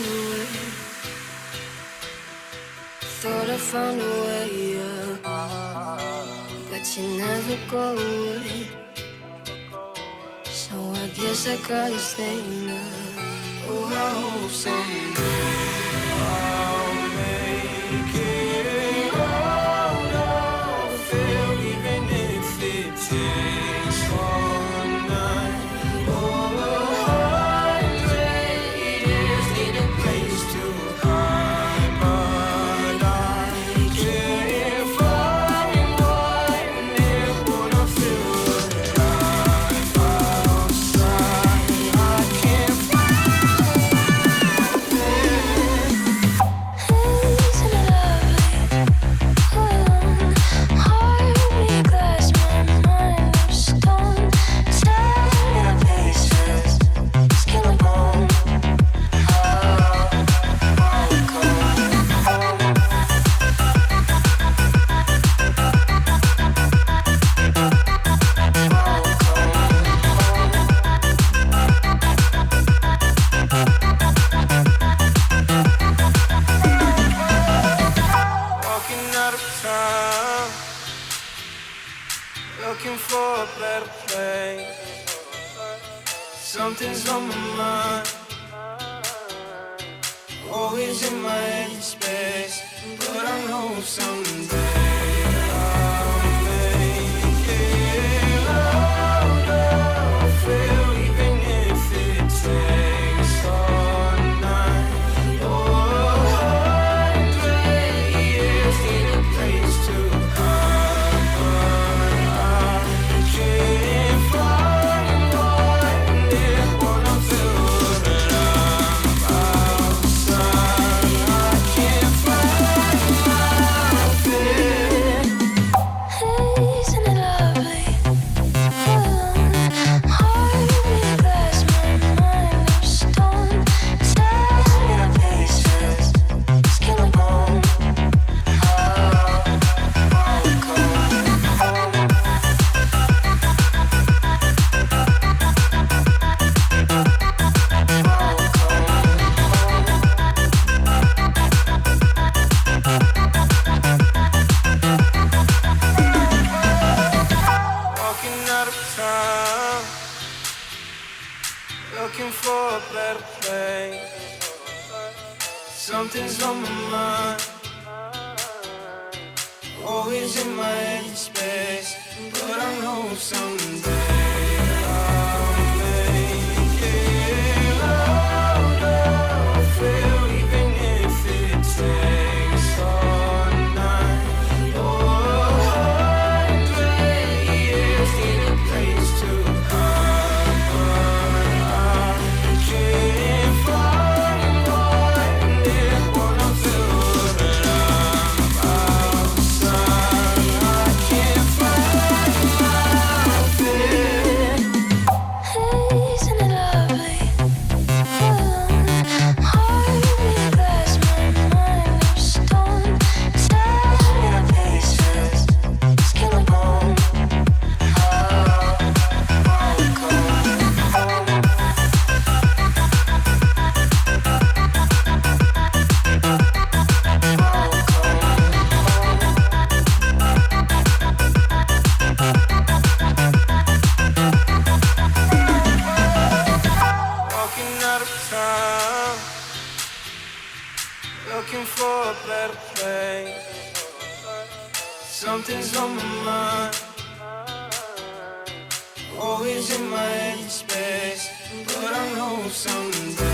find a way. Thought I found a way, yeah. But you never go away. So I guess I gotta stay now. Oh, I hope someday I'll make it out of here, even if it takes one night or 100 years. Need a place to hide, but I can't find one near what I feel alive outside. I can't find it. Walking out of town, looking for a better place. Something's on my mind, always in my head space. But I know someday I'll make it out of here, even if it takes all night or 100 years. Need a place to hide, but I can't find one near what I feel alive outside. I can't find my fear. Isn't it lovely? Heart with glass, my mind of stone. Tell the pieces, skin and bone. Walking out of town, looking for a better place. Something's on my mind, always in my head space. But I know someday I'll make it out of here, even if it takes all night or 100 years. Need a place to hide, but I can't find one near what I feel alive outside. I can't find my fear. Isn't it lovely? Heart with glass, my mind of stone. Tell the pieces, skin and bone. Walking out of town, looking for a better place. Something's on my mind, always in my head space. But I know someday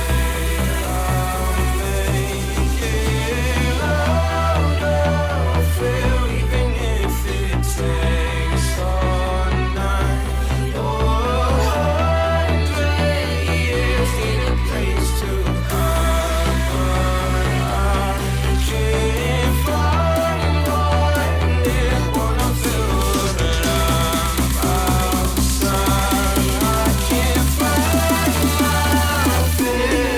I'll make it out of here, even if it takes all night or 100 years. Need a place to hide, but I can't find one near what I feel alive outside. I can't find my fear.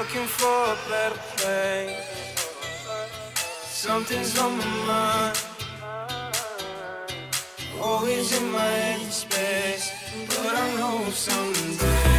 looking for a better place. Something's on my mind, always in my empty space. But I know someday